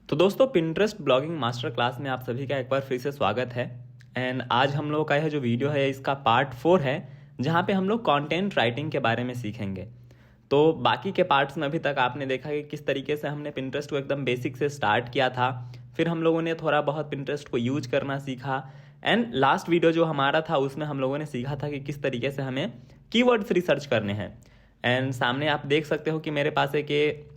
तो दोस्तों Pinterest blogging master class में आप सभी का एक बार फिर से स्वागत है। एंड आज हम लोग का यह जो वीडियो है इसका पार्ट 4 है, जहाँ पे हम लोग कंटेंट राइटिंग के बारे में सीखेंगे। तो बाकी के पार्ट्स में अभी तक आपने देखा कि किस तरीके से हमने पिंटरेस्ट को एकदम बेसिक से स्टार्ट किया था, फिर हम लोगों ने थोड़ा बहुत पिंटरेस्ट को यूज करना सीखा। एंड लास्ट वीडियो जो हमारा था उसमें हम लोगों ने सीखा था कि किस तरीके से हमें कीवर्ड्स रिसर्च करने हैं। एंड सामने आप देख सकते हो कि मेरे पास एक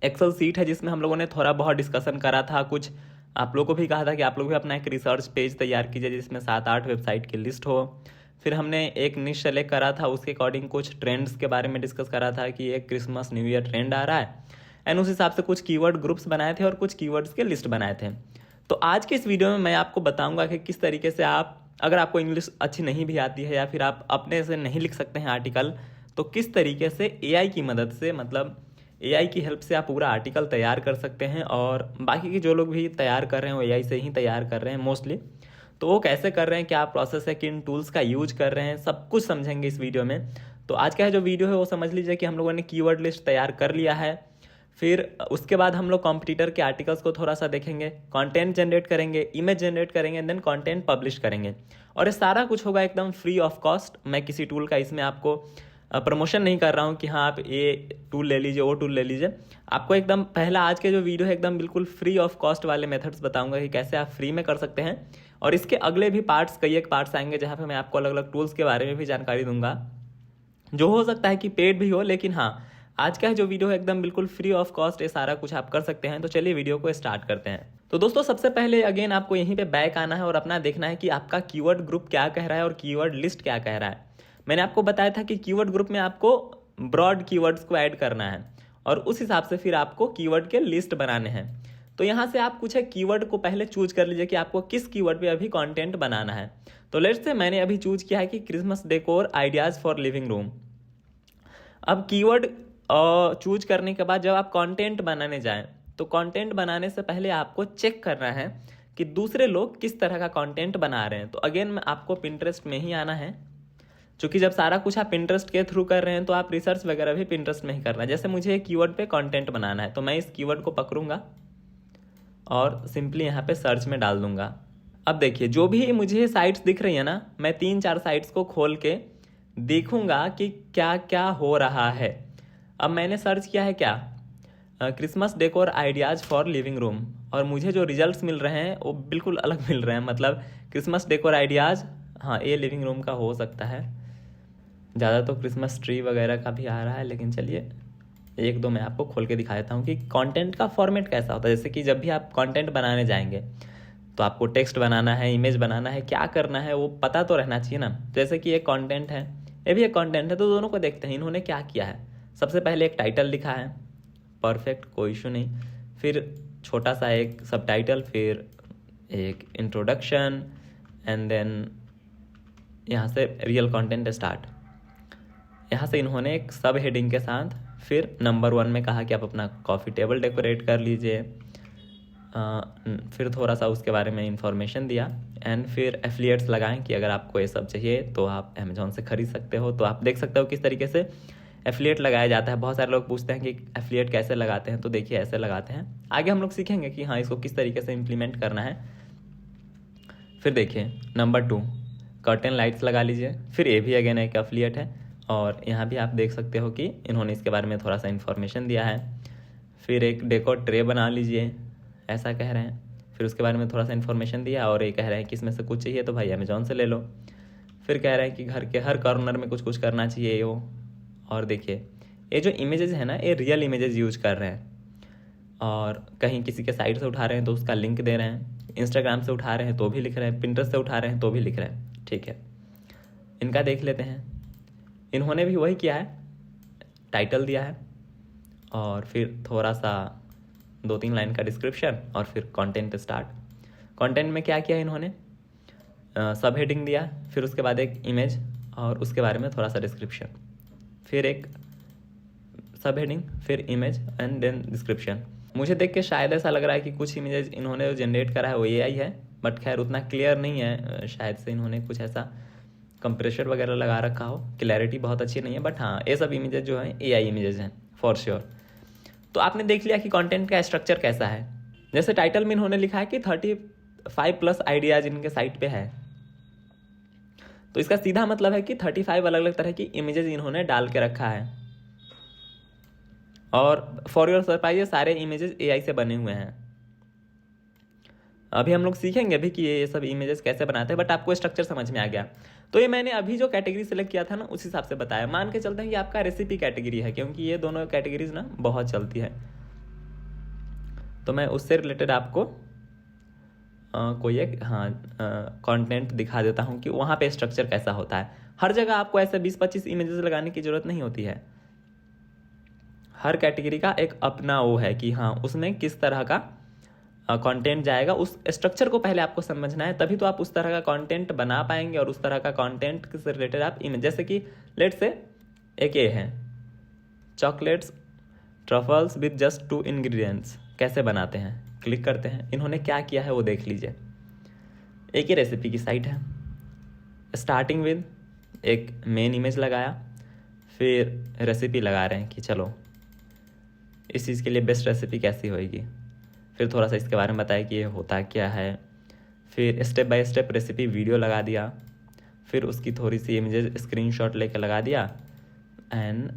एक्सेल सीट है जिसमें हम लोगों ने थोड़ा बहुत डिस्कशन करा था। कुछ आप लोगों को भी कहा था कि आप लोग भी अपना एक रिसर्च पेज तैयार कीजिए जिसमें 7-8 वेबसाइट की लिस्ट हो। फिर हमने एक निश सेलेक्ट करा था, उसके अकॉर्डिंग कुछ ट्रेंड्स के बारे में डिस्कस करा था कि एक क्रिसमस न्यू ईयर ट्रेंड आ रहा है, एंड उस हिसाब से कुछ कीवर्ड ग्रुप्स बनाए थे और कुछ कीवर्ड्स के लिस्ट बनाए थे। तो आज के इस वीडियो में मैं आपको बताऊंगा कि किस तरीके से आप, अगर आपको इंग्लिश अच्छी नहीं भी आती है या फिर आप अपने से नहीं लिख सकते हैं आर्टिकल, तो किस तरीके से एआई की मदद से, मतलब एआई की हेल्प से आप पूरा आर्टिकल तैयार कर सकते हैं। और बाकी के जो लोग भी तैयार कर रहे हैं वो एआई से ही तैयार कर रहे हैं मोस्टली। तो वो कैसे कर रहे हैं, क्या प्रोसेस है, किन टूल्स का यूज कर रहे हैं, सब कुछ समझेंगे इस वीडियो में। तो आज का जो वीडियो है वो समझ लीजिए कि हम लोगों ने कीवर्ड लिस्ट तैयार कर लिया है। फिर उसके बाद हम लोग कॉम्पिटिटर के आर्टिकल्स को थोड़ा सा देखेंगे, कंटेंट जनरेट करेंगे, इमेज जनरेट करेंगे, देन कंटेंट पब्लिश करेंगे। और ये सारा कुछ होगा एकदम फ्री ऑफ कॉस्ट। मैं किसी टूल का इसमें आपको प्रमोशन नहीं कर रहा हूँ कि हाँ आप ये टूल ले लीजिए, वो टूल ले लीजिए। आपको एकदम पहला आज के जो वीडियो है एकदम बिल्कुल फ्री ऑफ कॉस्ट वाले मेथड्स बताऊंगा कि कैसे आप फ्री में कर सकते हैं। और इसके अगले भी पार्ट्स, कई एक पार्ट्स आएंगे जहाँ पे मैं आपको अलग अलग टूल्स के बारे में भी जानकारी दूंगा, जो हो सकता है कि पेड भी हो, लेकिन हाँ आज का जो वीडियो है एकदम बिल्कुल फ्री ऑफ कॉस्ट, ये सारा कुछ आप कर सकते हैं। तो चलिए वीडियो को स्टार्ट करते हैं। तो दोस्तों सबसे पहले अगेन आपको यहीं पे बैक आना है और अपना देखना है कि आपका कीवर्ड ग्रुप क्या कह रहा है और कीवर्ड लिस्ट क्या कह रहा है। मैंने आपको बताया था कि कीवर्ड ग्रुप में आपको ब्रॉड कीवर्ड्स को ऐड करना है और उस हिसाब से फिर आपको कीवर्ड के लिस्ट बनाने हैं। तो यहाँ से आप कुछ कीवर्ड को पहले चूज कर लीजिए कि आपको किस कीवर्ड पे अभी कंटेंट बनाना है। तो लेट्स से मैंने अभी चूज किया है कि Christmas decor ideas for living room. अब कीवर्ड चूज करने के बाद जब आप कंटेंट बनाने जाएं, तो कंटेंट बनाने से पहले आपको चेक करना है कि दूसरे लोग किस तरह का कंटेंट बना रहे हैं। तो अगेन आपको पिंटरेस्ट में ही आना है, क्योंकि जब सारा कुछ आप पिंटरेस्ट के थ्रू कर रहे हैं तो आप रिसर्च वगैरह भी पिंटरेस्ट में ही करना है। जैसे मुझे एक कीवर्ड पे कंटेंट बनाना है, तो मैं इस कीवर्ड को पकड़ूंगा और सिंपली यहाँ पे सर्च में डाल दूंगा। अब देखिए जो भी मुझे साइट्स दिख रही है ना, मैं 3-4 साइट्स को खोल के देखूंगा कि क्या क्या हो रहा है। अब मैंने सर्च किया है क्या, Christmas decor ideas for living room, और मुझे जो रिजल्ट्स मिल रहे हैं वो बिल्कुल अलग मिल रहे हैं। मतलब क्रिसमस डेकोर आइडियाज, हाँ ये लिविंग रूम का हो सकता है, ज़्यादा तो क्रिसमस ट्री वगैरह का भी आ रहा है, लेकिन चलिए एक दो मैं आपको खोल के दिखा देता हूँ कि कंटेंट का फॉर्मेट कैसा होता है। जैसे कि जब भी आप कंटेंट बनाने जाएंगे तो आपको टेक्स्ट बनाना है, इमेज बनाना है, क्या करना है वो पता तो रहना चाहिए ना। जैसे कि एक कंटेंट है, ये भी एक कंटेंट है, तो दोनों को देखते हैं इन्होंने क्या किया है। सबसे पहले एक टाइटल लिखा है, परफेक्ट, कोई इशू नहीं। फिर छोटा सा एक सब टाइटल, फिर एक इंट्रोडक्शन, एंड देन यहाँ से रियल कंटेंट स्टार्ट। यहाँ से इन्होंने एक सब हेडिंग के साथ फिर नंबर 1 में कहा कि आप अपना कॉफ़ी टेबल डेकोरेट कर लीजिए। फिर थोड़ा सा उसके बारे में इंफॉर्मेशन दिया, एंड फिर एफिलिएट्स लगाएं कि अगर आपको ये सब चाहिए तो आप अमेजोन से खरीद सकते हो। तो आप देख सकते हो किस तरीके से एफिलिएट लगाया जाता है। बहुत सारे लोग पूछते हैं कि एफिलिएट कैसे लगाते हैं, तो देखिए ऐसे लगाते हैं। आगे हम लोग सीखेंगे कि हाँ इसको किस तरीके से इम्प्लीमेंट करना है। फिर देखिए नंबर 2, कर्टेन लाइट्स लगा लीजिए। फिर ये भी अगेन एक एफिलिएट है, और यहाँ भी आप देख सकते हो कि इन्होंने इसके बारे में थोड़ा सा इन्फॉर्मेशन दिया है। फिर एक डेकोर ट्रे बना लीजिए, ऐसा कह रहे हैं। फिर उसके बारे में थोड़ा सा इन्फॉर्मेशन दिया, और ये कह रहे हैं कि इसमें से कुछ चाहिए तो भाई अमेजोन से ले लो। फिर कह रहे हैं कि घर के हर कॉर्नर में कुछ कुछ करना चाहिए वो। और देखिए ये जो इमेजेस है ना, ये रियल इमेजेस यूज कर रहे हैं, और कहीं किसी के साइट से उठा रहे हैं तो उसका लिंक दे रहे हैं, इंस्टाग्राम से उठा रहे हैं तो भी लिख रहे हैं, पिंटरेस्ट से उठा रहे हैं तो भी लिख रहे हैं। ठीक है, इनका देख लेते हैं। इन्होंने भी वही किया है, टाइटल दिया है और फिर थोड़ा सा 2-3 लाइन का डिस्क्रिप्शन, और फिर कंटेंट स्टार्ट। कंटेंट में क्या किया इन्होंने, सब हेडिंग दिया, फिर उसके बाद एक इमेज और उसके बारे में थोड़ा सा डिस्क्रिप्शन, फिर एक सब हेडिंग, फिर इमेज एंड देन डिस्क्रिप्शन। मुझे देख के शायद ऐसा लग रहा है कि कुछ इमेजेस इन्होंने जो जनरेट करा है वो एआई है, बट खैर उतना क्लियर नहीं है। शायद से इन्होंने कुछ ऐसा कंप्रेशर वगैरह लगा रखा हो, क्लैरिटी बहुत अच्छी नहीं है, बट हाँ ये सब इमेजेस जो हैं एआई इमेजेस हैं फॉर श्योर। तो आपने देख लिया कि कंटेंट का स्ट्रक्चर कैसा है। जैसे टाइटल में इन्होंने लिखा है कि 35+ आइडियाज इनके साइट पे है, तो इसका सीधा मतलब है कि 35 अलग अलग तरह की इमेजेस इन्होंने डाल के रखा है। और फॉर योर सरप्राइज ये सारे इमेजेस एआई से बने हुए हैं। अभी हम लोग सीखेंगे भी कि ये सब इमेजेस कैसे बनाते हैं, बट आपको स्ट्रक्चर समझ में आ गया। तो ये मैंने अभी जो कैटेगरी सेलेक्ट किया था ना, उस हिसाब से बताया। मान के चलते हैं कि आपका रेसिपी कैटेगरी है, क्योंकि ये दोनों कैटेगरीज ना बहुत चलती है। तो मैं उससे रिलेटेड आपको कोई एक कंटेंट दिखा देता हूँ कि वहाँ पे स्ट्रक्चर कैसा होता है। हर जगह आपको ऐसे 20-25 इमेजेस लगाने की ज़रूरत नहीं होती है। हर कैटेगरी का एक अपना वो है कि हाँ उसमें किस तरह का कंटेंट जाएगा। उस स्ट्रक्चर को पहले आपको समझना है, तभी तो आप उस तरह का कंटेंट बना पाएंगे। और उस तरह का कंटेंट से रिलेटेड आप इमेज, जैसे कि लेट्स से एक ये है chocolates truffles with just 2 ingredients, कैसे बनाते हैं। क्लिक करते हैं, इन्होंने क्या किया है वो देख लीजिए। एक ही रेसिपी की साइट है, स्टार्टिंग विद एक मेन इमेज लगाया, फिर रेसिपी लगा रहे हैं कि चलो इस चीज़ के लिए बेस्ट रेसिपी कैसी होएगी। फिर थोड़ा सा इसके बारे में बताया कि ये होता क्या है। फिर step by step recipe video लगा दिया, फिर उसकी थोड़ी सी इमेजेस स्क्रीनशॉट लेके लगा दिया, एंड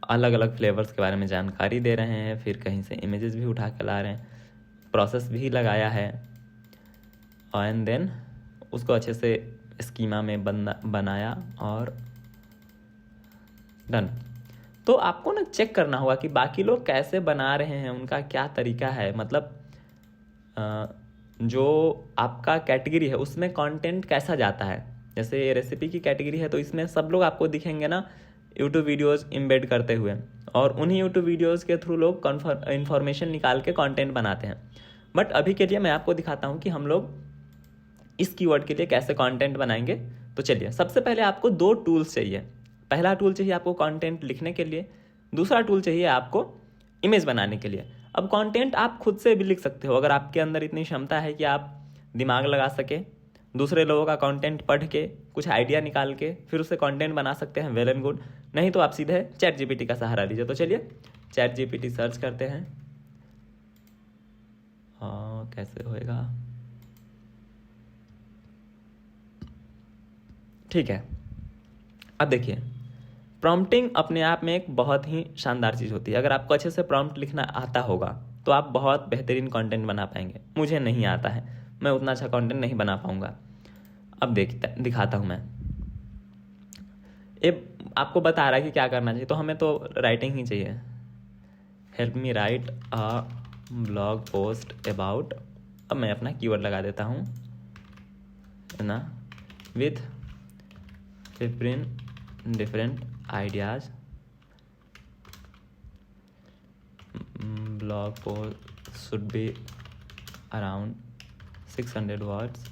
अलग अलग फ्लेवर्स के बारे में जानकारी दे रहे हैं। फिर कहीं से इमेजेस भी उठा के ला रहे हैं, प्रोसेस भी लगाया है, एंड देन उसको अच्छे से स्कीमा में बनाया और डन। तो आपको ना चेक करना होगा कि बाकी लोग कैसे बना रहे हैं, उनका क्या तरीका है। मतलब जो आपका कैटेगरी है उसमें कंटेंट कैसा जाता है। जैसे ये रेसिपी की कैटेगरी है तो इसमें सब लोग आपको दिखेंगे ना यूट्यूब वीडियोस एम्बेड करते हुए, और उन्हीं यूट्यूब वीडियोस के थ्रू लोग इन्फॉर्मेशन निकाल के कंटेंट बनाते हैं। बट अभी के लिए मैं आपको दिखाता हूँ कि हम लोग इस कीवर्ड के लिए कैसे कंटेंट बनाएंगे। तो चलिए, सबसे पहले आपको 2 टूल्स चाहिए। पहला टूल चाहिए आपको कंटेंट लिखने के लिए, दूसरा टूल चाहिए आपको इमेज बनाने के लिए। अब कंटेंट आप खुद से भी लिख सकते हो, अगर आपके अंदर इतनी क्षमता है कि आप दिमाग लगा सके, दूसरे लोगों का कंटेंट पढ़ के कुछ आइडिया निकाल के फिर उससे कंटेंट बना सकते हैं, वेल एंड गुड। नहीं तो आप सीधे चैट जीपीटी का सहारा लीजिए। तो चलिए चैट जीपीटी सर्च करते हैं। कैसे होएगा, ठीक है। अब देखिए, प्रॉम्प्टिंग अपने आप में एक बहुत ही शानदार चीज़ होती है। अगर आपको अच्छे से प्रॉम्प्ट लिखना आता होगा तो आप बहुत बेहतरीन कंटेंट बना पाएंगे। मुझे नहीं आता है, मैं उतना अच्छा कंटेंट नहीं बना पाऊंगा। अब दिखाता हूँ मैं। ये आपको बता रहा है कि क्या करना चाहिए, तो हमें तो राइटिंग ही चाहिए। Help me right a blog post about, अब मैं अपना कीवर्ड लगा देता हूँ ना, with 15 different ideas, blog post should be around 600 words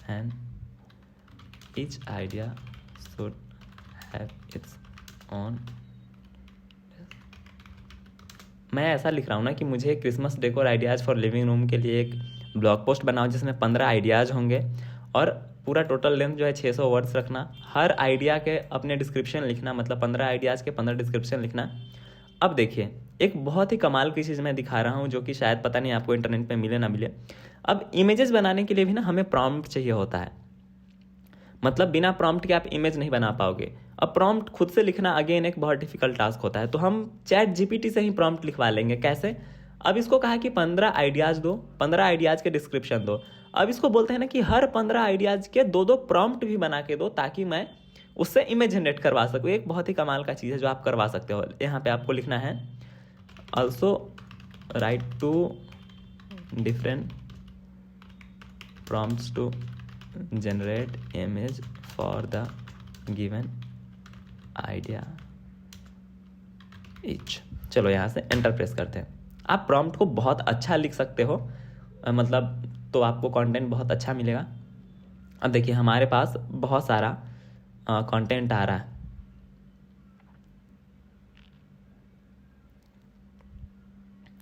and each idea should have its own। मैं ऐसा लिख रहा हूँ ना कि मुझे Christmas decor ideas for living room के लिए एक ब्लॉग पोस्ट बनाओ जिसमें 15 आइडियाज़ होंगे, और पूरा टोटल लेंथ जो है 600 वर्ड्स रखना। हर आइडिया के अपने डिस्क्रिप्शन लिखना, मतलब 15 आइडियाज़ के 15 डिस्क्रिप्शन लिखना। अब देखिए, एक बहुत ही कमाल की चीज़ मैं दिखा रहा हूँ जो कि शायद पता नहीं आपको इंटरनेट पे मिले ना मिले। अब इमेजेस बनाने के लिए भी ना हमें प्रॉम्प्ट चाहिए होता है, मतलब बिना प्रॉम्प्ट के आप इमेज नहीं बना पाओगे। अब प्रॉम्प्ट खुद से लिखना अगेन एक बहुत डिफिकल्ट टास्क होता है, तो हम चैट जीपीटी से ही प्रॉम्प्ट लिखवा लेंगे। कैसे? अब इसको कहा कि 15 आइडियाज़ दो, 15 आइडियाज़ के डिस्क्रिप्शन दो। अब इसको बोलते हैं ना कि हर 15 आइडियाज़ के 2-2 प्रॉम्प्ट भी बना के दो, ताकि मैं उससे इमेज जनरेट करवा सकूँ। एक बहुत ही कमाल का चीज़ है जो आप करवा सकते हो। यहाँ पे आपको लिखना है also write 2 different prompts to generate image for the given idea each। चलो यहाँ से एंटर प्रेस करते हैं। आप प्रॉम्प्ट को बहुत अच्छा लिख सकते हो, मतलब तो आपको कंटेंट बहुत अच्छा मिलेगा। अब देखिए, हमारे पास बहुत सारा कंटेंट आ रहा है।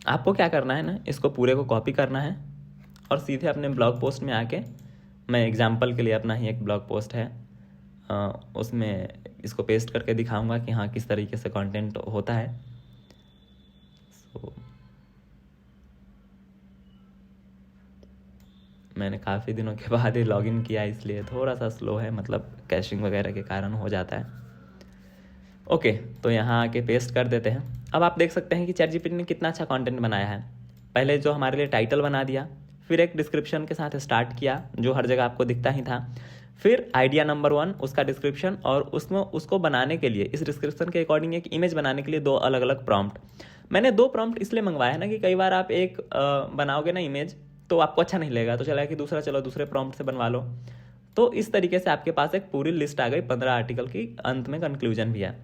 आपको क्या करना है ना, इसको पूरे को कॉपी करना है और सीधे अपने ब्लॉग पोस्ट में आके, मैं एग्जाम्पल के लिए अपना ही एक ब्लॉग पोस्ट है उसमें इसको पेस्ट करके दिखाऊंगा कि हाँ किस तरीके से कंटेंट होता है। सो मैंने काफ़ी दिनों के बाद ही लॉगिन किया, इसलिए थोड़ा सा स्लो है, मतलब कैशिंग वगैरह के कारण हो जाता है। ओके, तो यहाँ आके पेस्ट कर देते हैं। अब आप देख सकते हैं कि ChatGPT ने कितना अच्छा कंटेंट बनाया है। पहले जो हमारे लिए टाइटल बना दिया, फिर एक डिस्क्रिप्शन के साथ स्टार्ट किया जो हर जगह आपको दिखता ही था, फिर आइडिया नंबर 1 उसका डिस्क्रिप्शन, और उसमें उसको बनाने के लिए, इस डिस्क्रिप्शन के अकॉर्डिंग एक इमेज बनाने के लिए 2 अलग अलग प्रॉम्प्ट। मैंने 2 प्रॉम्प्ट इसलिए मंगवाया है ना कि कई बार आप एक बनाओगे ना इमेज तो आपको अच्छा नहीं लगेगा, तो चला कि दूसरा चलो दूसरे प्रॉम्प्ट से बनवा लो। तो इस तरीके से आपके पास एक पूरी लिस्ट आ गई 15 आर्टिकल की, अंत में कंक्लूजन भी है।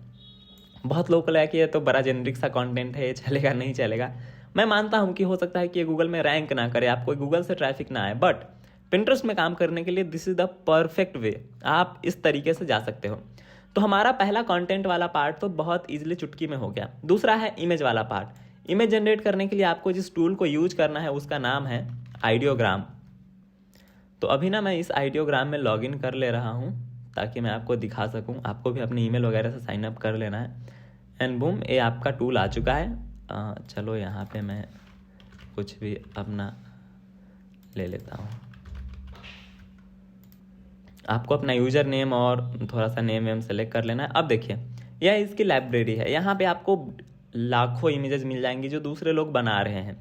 बहुत लोगों को लगा कि ये तो बड़ा जेनरिक सा कंटेंट है, ये चलेगा नहीं चलेगा। मैं मानता हूँ कि हो सकता है कि ये गूगल में रैंक ना करे, आपको गूगल से ट्रैफिक ना आए, बट पिंटरेस्ट में काम करने के लिए this is the perfect way. आप इस तरीके से जा सकते हो। तो हमारा पहला कंटेंट वाला पार्ट तो बहुत इजीली चुटकी में हो गया। दूसरा है इमेज वाला पार्ट। इमेज जनरेट करने के लिए आपको जिस टूल को यूज करना है उसका नाम है आइडियोग्राम। तो अभी ना मैं इस आइडियोग्राम में लॉगिन कर ले रहा हूँ ताकि मैं आपको दिखा सकूँ। आपको भी अपनी ईमेल वगैरह से साइन अप कर लेना है। एंड बूम, ये आपका टूल आ चुका है। चलो यहाँ पे मैं कुछ भी अपना ले लेता हूँ। आपको अपना यूजर नेम और थोड़ा सा नेम वेम सेलेक्ट कर लेना है। अब देखिए, यह इसकी लाइब्रेरी है। यहाँ पे आपको लाखों इमेजेस मिल जाएंगी जो दूसरे लोग बना रहे हैं।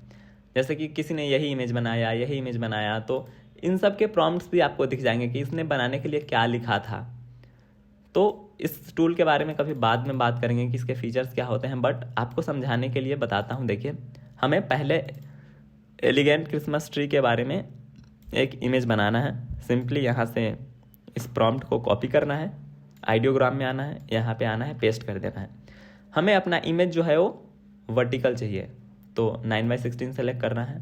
जैसे कि किसी ने यही इमेज बनाया, यही इमेज बनाया, तो इन सब के प्रॉम्प्ट्स भी आपको दिख जाएंगे कि इसने बनाने के लिए क्या लिखा था। तो इस टूल के बारे में कभी बाद में बात करेंगे कि इसके फीचर्स क्या होते हैं, बट आपको समझाने के लिए बताता हूँ। देखिए, हमें पहले एलिगेंट क्रिसमस ट्री के बारे में एक इमेज बनाना है। सिंपली यहाँ से इस प्रॉम्प्ट को कॉपी करना है, आइडियोग्राम में आना है, यहाँ पे आना है, पेस्ट कर देना है। हमें अपना इमेज जो है वो वर्टिकल चाहिए, तो 9x16 सेलेक्ट करना है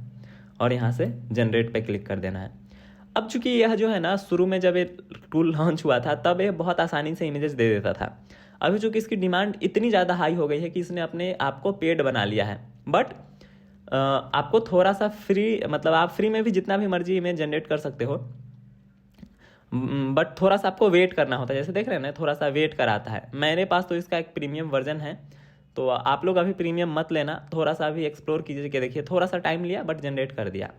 और यहाँ से जनरेट पे क्लिक कर देना है। अब चूंकि यह जो है ना, शुरू में जब ये टूल लॉन्च हुआ था तब ये बहुत आसानी से इमेजेस दे देता था। अभी चूंकि इसकी डिमांड इतनी ज़्यादा हाई हो गई है कि इसने अपने आप को पेड बना लिया है। बट आपको थोड़ा सा फ्री, मतलब आप फ्री में भी जितना भी मर्जी इमेज जनरेट कर सकते हो, बट थोड़ा सा आपको वेट करना होता है। जैसे देख रहे हैं ना, थोड़ा सा वेट कराता है। मेरे पास तो इसका एक प्रीमियम वर्जन है, तो आप लोग अभी प्रीमियम मत लेना, थोड़ा सा अभी एक्सप्लोर कीजिए। कि देखिए, थोड़ा सा टाइम लिया बट जनरेट कर दिया।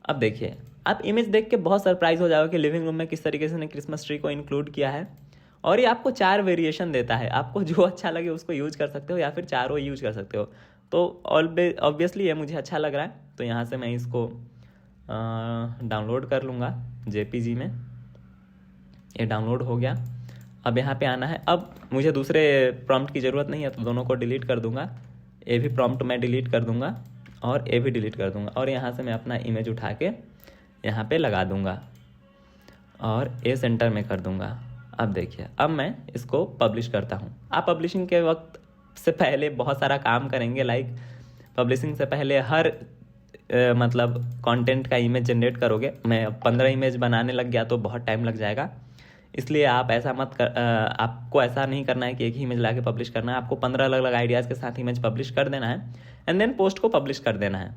अब देखिए, आप इमेज देख के बहुत सरप्राइज हो जाओगे कि लिविंग रूम में किस तरीके से क्रिसमस ट्री को इंक्लूड किया है। और ये आपको 4 वेरिएशन देता है। आपको जो अच्छा लगे उसको यूज कर सकते हो या फिर चारों यूज कर सकते हो। तो ऑब्वियसली ये मुझे अच्छा लग रहा है, तो यहाँ से मैं इसको डाउनलोड कर लूँगा JPG में। ये डाउनलोड हो गया। अब यहाँ पे आना है। अब मुझे दूसरे प्रॉम्प्ट की ज़रूरत नहीं है, तो दोनों को डिलीट कर दूंगा। ये भी प्रॉम्प्ट मैं डिलीट कर दूंगा और ये भी डिलीट कर दूंगा, और यहाँ से मैं अपना इमेज उठा के यहाँ पे लगा दूंगा और ये सेंटर में कर दूंगा। अब देखिए, अब मैं इसको पब्लिश करता हूँ। आप पब्लिशिंग के वक्त से पहले बहुत सारा काम करेंगे, लाइक पब्लिशिंग से पहले हर मतलब कंटेंट का इमेज जनरेट करोगे। मैं 15 इमेज बनाने लग गया तो बहुत टाइम लग जाएगा, इसलिए आप ऐसा मत कर। आपको ऐसा नहीं करना है कि एक ही इमेज ला के पब्लिश करना है। आपको 15 अलग अलग आइडियाज़ के साथ इमेज पब्लिश कर देना है एंड देन पोस्ट को पब्लिश कर देना है।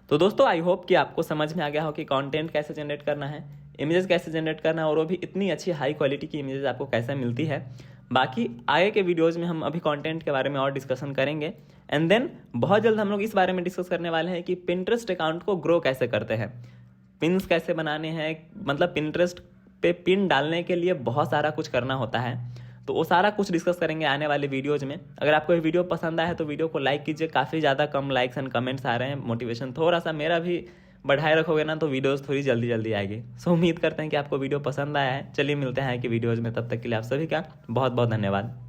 तो दोस्तों, आई होप कि आपको समझ में आ गया हो कि कंटेंट कैसे जनरेट करना है, इमेजेस कैसे जनरेट करना है, और वो भी इतनी अच्छी हाई क्वालिटी की इमेजेस आपको कैसे मिलती है। बाकी आगे के वीडियोज़ में हम अभी कंटेंट के बारे में और डिस्कशन करेंगे। एंड देन बहुत जल्द हम लोग इस बारे में डिस्कस करने वाले हैं कि पिंटरेस्ट अकाउंट को ग्रो कैसे करते हैं, पिन्स कैसे बनाने हैं। मतलब पिंटरेस्ट पे पिन डालने के लिए बहुत सारा कुछ करना होता है, तो वो सारा कुछ डिस्कस करेंगे आने वाले वीडियोज़ में। अगर आपको ये वीडियो पसंद आया है तो वीडियो को लाइक कीजिए। काफ़ी ज़्यादा कम लाइक्स एंड कमेंट्स आ रहे हैं। मोटिवेशन थोड़ा सा मेरा भी बढ़ाए रखोगे ना तो वीडियोज़ थोड़ी जल्दी जल्दी आएगी। सो उम्मीद करते हैं कि आपको वीडियो पसंद आया है। चलिए मिलते हैं कि वीडियोज़ में, तब तक के लिए आप सभी का बहुत बहुत धन्यवाद।